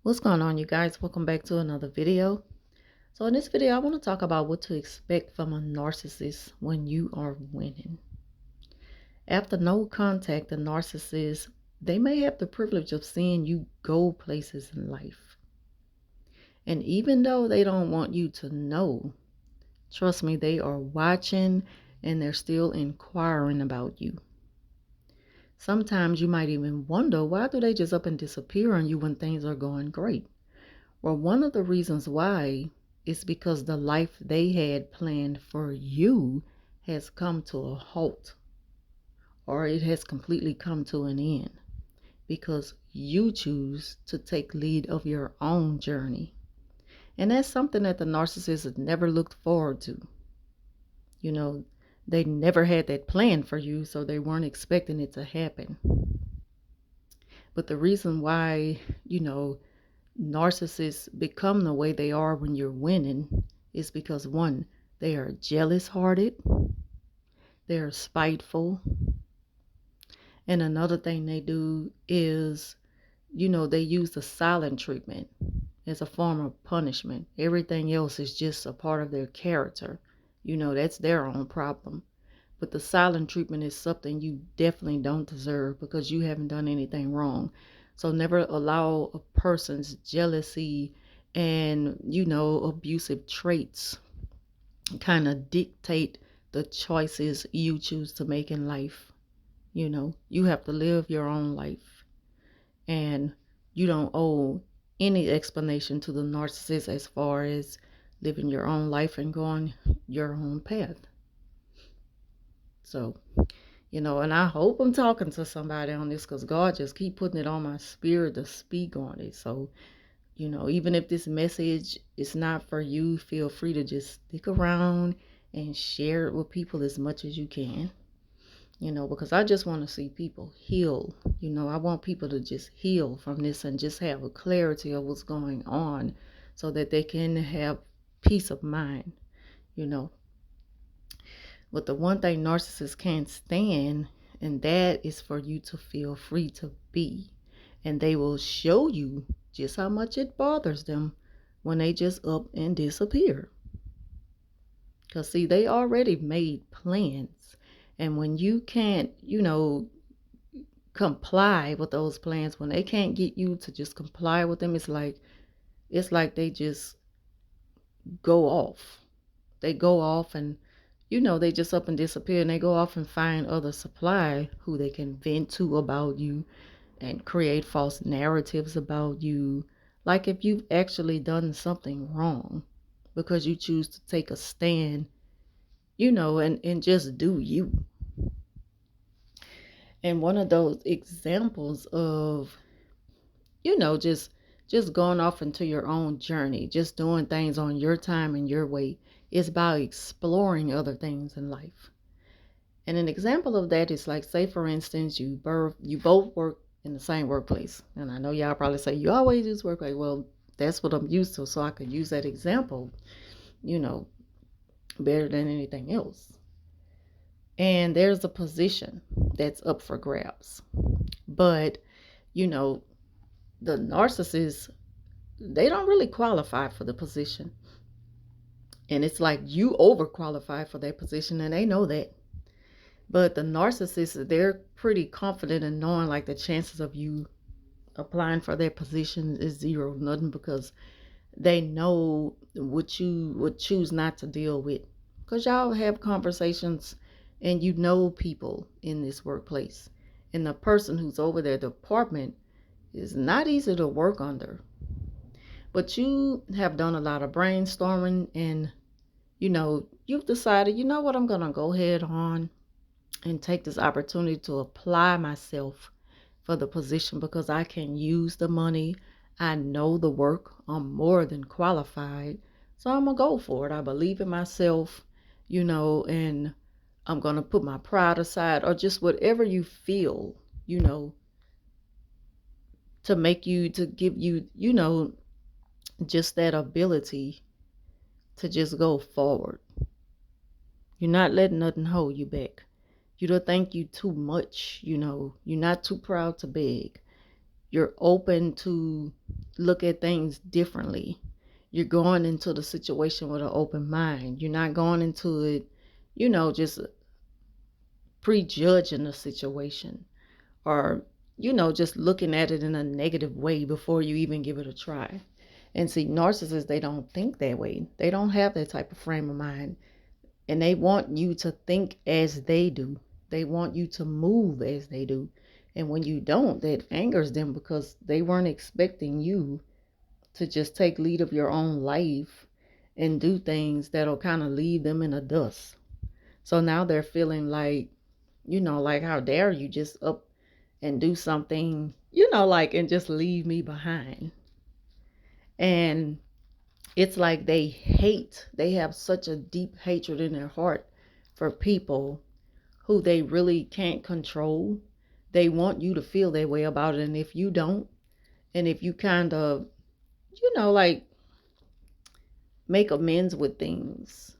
What's going on, you guys? Welcome back to another video. So in this video, I want to talk about what to expect from a narcissist when you are winning. After no contact, the narcissist, they may have the privilege of seeing you go places in life. And even though they don't want you to know, trust me, they are watching and they're still inquiring about you. Sometimes you might even wonder, why do they just up and disappear on you when things are going great? Well, one of the reasons why is because the life they had planned for you has come to a halt, or it has completely come to an end because you choose to take lead of your own journey. And that's something that the narcissist never looked forward to. You know, they never had that plan for you, so they weren't expecting it to happen. But the reason why, narcissists become the way they are when you're winning is because one, they are jealous hearted, they're spiteful, and another thing they do is, they use the silent treatment as a form of punishment. Everything else is just a part of their character. That's their own problem. But the silent treatment is something you definitely don't deserve because you haven't done anything wrong. So never allow a person's jealousy and, abusive traits kind of dictate the choices you choose to make in life. You have to live your own life, and you don't owe any explanation to the narcissist as far as living your own life and going your own path. So, and I hope I'm talking to somebody on this because God just keep putting it on my spirit to speak on it. So, even if this message is not for you, feel free to just stick around and share it with people as much as you can. Because I just want to see people heal. I want people to just heal from this and just have a clarity of what's going on so that they can have peace of mind, you know. But the one thing narcissists can't stand, and that is for you to feel free to be. And they will show you just how much it bothers them when they just up and disappear. Because, see, they already made plans. And when you can't, comply with those plans, when they can't get you to just comply with them, it's like they just go off. They go off and they just up and disappear, and they go off and find other supply who they can vent to about you and create false narratives about you. Like if you've actually done something wrong because you choose to take a stand, and just do you. And one of those examples of, just going off into your own journey, just doing things on your time and your way, is by exploring other things in life. And an example of that is like, say for instance, you both work in the same workplace. And I know y'all probably say you always use workplace. Well, that's what I'm used to, so I could use that example, you know, better than anything else. And there's a position that's up for grabs. But, the narcissists, they don't really qualify for the position. And it's like you overqualify for that position, and they know that. But the narcissists, they're pretty confident in knowing like the chances of you applying for their position is zero, nothing, because they know what you would choose not to deal with. Because y'all have conversations and you know people in this workplace. And the person who's over their department is not easy to work under. But you have done a lot of brainstorming and, you've decided, you know what, I'm going to go ahead on and take this opportunity to apply myself for the position because I can use the money. I know the work. I'm more than qualified. So I'm going to go for it. I believe in myself, and I'm going to put my pride aside, or just whatever you feel, to give you, just that ability to just go forward. You're not letting nothing hold you back. You don't think you too much, you're not too proud to beg. You're open to look at things differently. You're going into the situation with an open mind. You're not going into it, just prejudging the situation, or, just looking at it in a negative way before you even give it a try. And see, narcissists, they don't think that way. They don't have that type of frame of mind. And they want you to think as they do. They want you to move as they do. And when you don't, that angers them because they weren't expecting you to just take lead of your own life and do things that'll kind of leave them in the dust. So now they're feeling like, like, how dare you just up and do something, like, and just leave me behind. And it's like they have such a deep hatred in their heart for people who they really can't control. They want you to feel that way about it. And if you don't, and if you kind of, like, make amends with things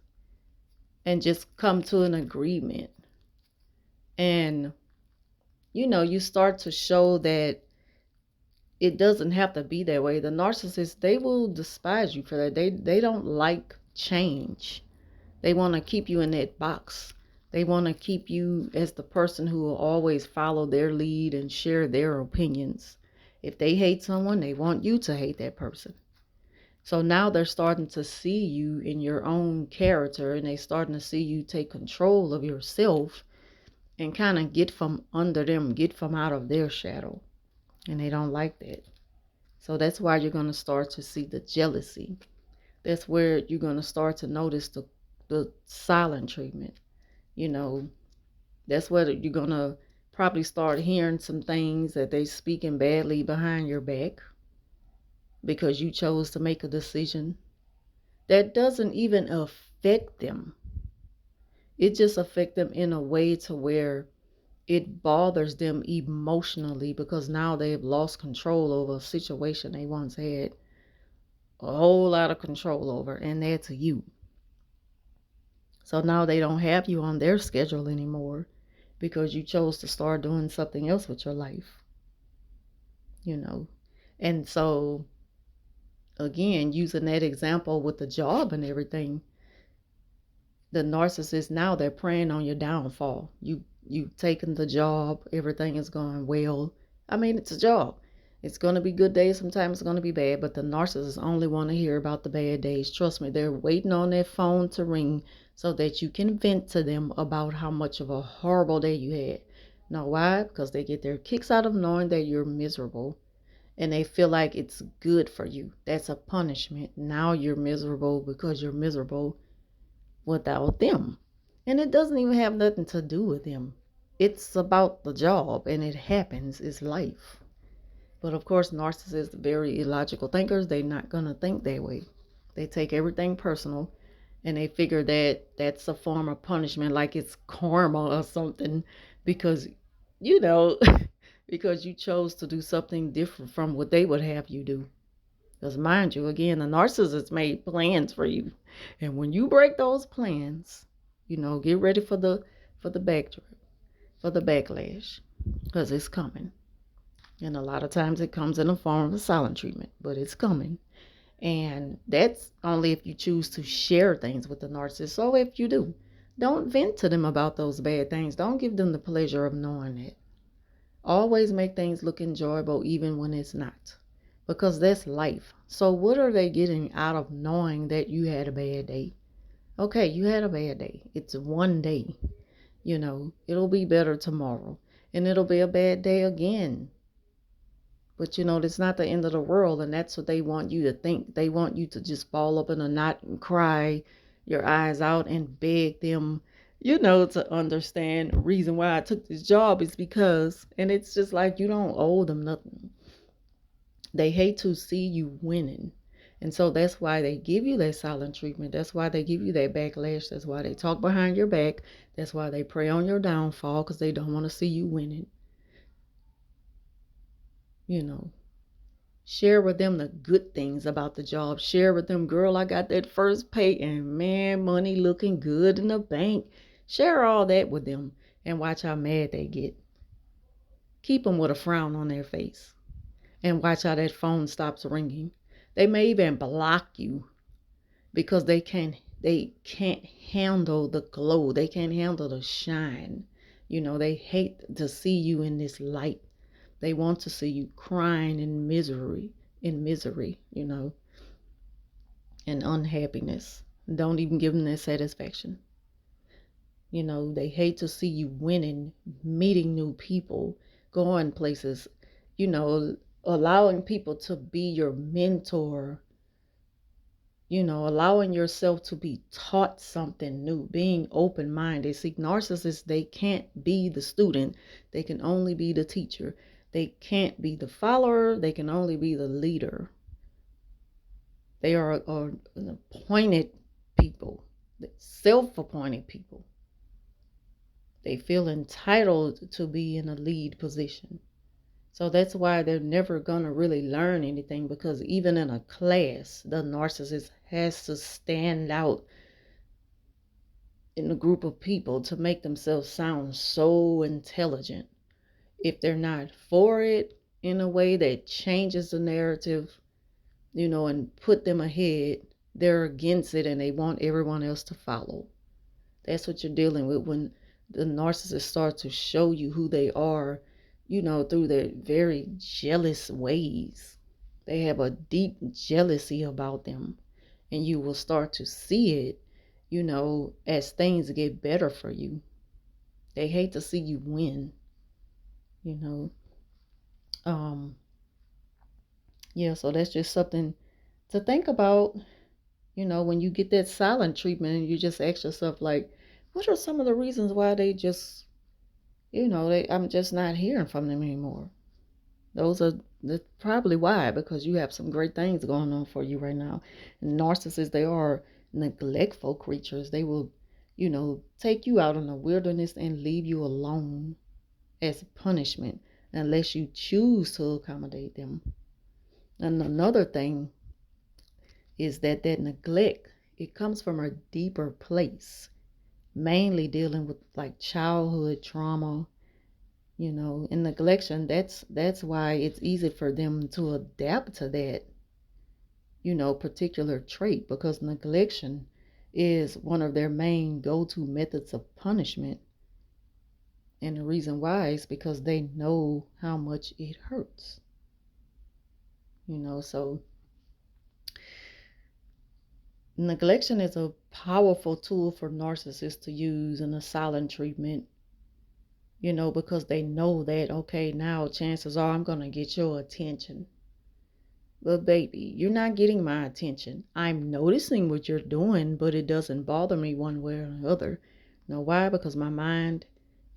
and just come to an agreement, and, you start to show that it doesn't have to be that way. The narcissist, they will despise you for that. They don't like change. They want to keep you in that box. They want to keep you as the person who will always follow their lead and share their opinions. If they hate someone, they want you to hate that person. So now they're starting to see you in your own character, and they're starting to see you take control of yourself and kind of get from under them, get from out of their shadow. And they don't like that. So that's why you're going to start to see the jealousy. That's where you're going to start to notice the silent treatment. That's where you're going to probably start hearing some things that they speaking badly behind your back because you chose to make a decision that doesn't even affect them. It just affects them in a way to where it bothers them emotionally because now they've lost control over a situation they once had a whole lot of control over, and that's you. So now they don't have you on their schedule anymore because you chose to start doing something else with your life. And so, again, using that example with the job and everything, the narcissist, now they're preying on your downfall. You've taken the job, everything is going well. I mean, it's a job. It's going to be good days, sometimes it's going to be bad, but the narcissists only want to hear about the bad days. Trust me, they're waiting on that phone to ring so that you can vent to them about how much of a horrible day you had. Know why? Because they get their kicks out of knowing that you're miserable, and they feel like it's good for you. That's a punishment. Now you're miserable because you're miserable without them. And it doesn't even have nothing to do with them. It's about the job, and it happens. It's life. But of course, narcissists are very illogical thinkers. They're not going to think that way. They take everything personal, and they figure that that's a form of punishment, like it's karma or something, because, you know, because you chose to do something different from what they would have you do. Because mind you, again, the narcissist made plans for you. And when you break those plans, get ready for the backdraft, for the backlash, because it's coming. And a lot of times it comes in the form of a silent treatment, but it's coming. And that's only if you choose to share things with the narcissist. So if you do, don't vent to them about those bad things. Don't give them the pleasure of knowing it. Always make things look enjoyable even when it's not, because that's life. So what are they getting out of knowing that you had a bad day? Okay, you had a bad day. It's one day. It'll be better tomorrow, and it'll be a bad day again. But it's not the end of the world, and that's what they want you to think. They want you to just ball up in a knot and cry your eyes out and beg them, to understand the reason why I took this job is because, and it's just like you don't owe them nothing. They hate to see you winning. And so that's why they give you that silent treatment. That's why they give you that backlash. That's why they talk behind your back. That's why they prey on your downfall, because they don't want to see you winning. Share with them the good things about the job. Share with them, girl, I got that first pay, and man, money looking good in the bank. Share all that with them and watch how mad they get. Keep them with a frown on their face. and watch how that phone stops ringing. They may even block you because they can't handle the glow. They can't handle the shine. They hate to see you in this light. They want to see you crying in misery, and unhappiness. Don't even give them that satisfaction. They hate to see you winning, meeting new people, going places, you know, allowing people to be your mentor, allowing yourself to be taught something new, being open minded. See, narcissists, they can't be the student, they can only be the teacher. They can't be the follower, they can only be the leader. They are an appointed people, self appointed people. They feel entitled to be in a lead position. So that's why they're never going to really learn anything, because even in a class, the narcissist has to stand out in a group of people to make themselves sound so intelligent. If they're not for it in a way that changes the narrative, and put them ahead, they're against it and they want everyone else to follow. That's what you're dealing with when the narcissist starts to show you who they are, through their very jealous ways. They have a deep jealousy about them, and you will start to see it, as things get better for you. They hate to see you win, you know. Um, yeah, so that's just something to think about, when you get that silent treatment and you just ask yourself, like, what are some of the reasons why they just, I'm just not hearing from them anymore? That's probably why, because you have some great things going on for you right now. And narcissists, they are neglectful creatures. They will, take you out in the wilderness and leave you alone as punishment unless you choose to accommodate them. And another thing is that neglect, it comes from a deeper place, mainly dealing with like childhood trauma, and neglection. That's why it's easy for them to adapt to that, particular trait, because neglection is one of their main go-to methods of punishment. And the reason why is because they know how much it hurts. So neglection is a powerful tool for narcissists to use in a silent treatment, because they know that, okay, now chances are I'm going to get your attention. But baby, you're not getting my attention. I'm noticing what you're doing, but it doesn't bother me one way or another. Why? Because my mind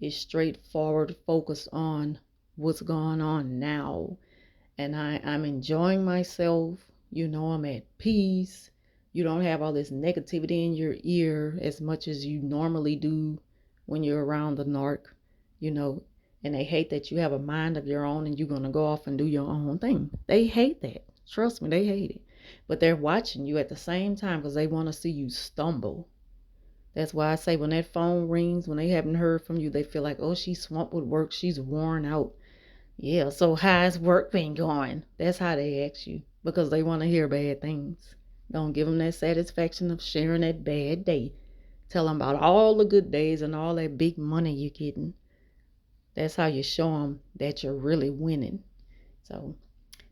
is straightforward, focused on what's going on now. And I'm enjoying myself. I'm at peace. You don't have all this negativity in your ear as much as you normally do when you're around the narc, you know, and they hate that you have a mind of your own and you're going to go off and do your own thing. They hate that. Trust me, they hate it. But they're watching you at the same time because they want to see you stumble. That's why I say when that phone rings, when they haven't heard from you, they feel like, oh, she's swamped with work. She's worn out. Yeah, so how's work been going? That's how they ask you, because they want to hear bad things. Don't give them that satisfaction of sharing that bad day. Tell them about all the good days and all that big money you're getting. That's how you show them that you're really winning. So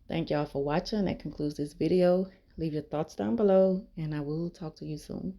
thank y'all for watching. That concludes this video. Leave your thoughts down below, and I will talk to you soon.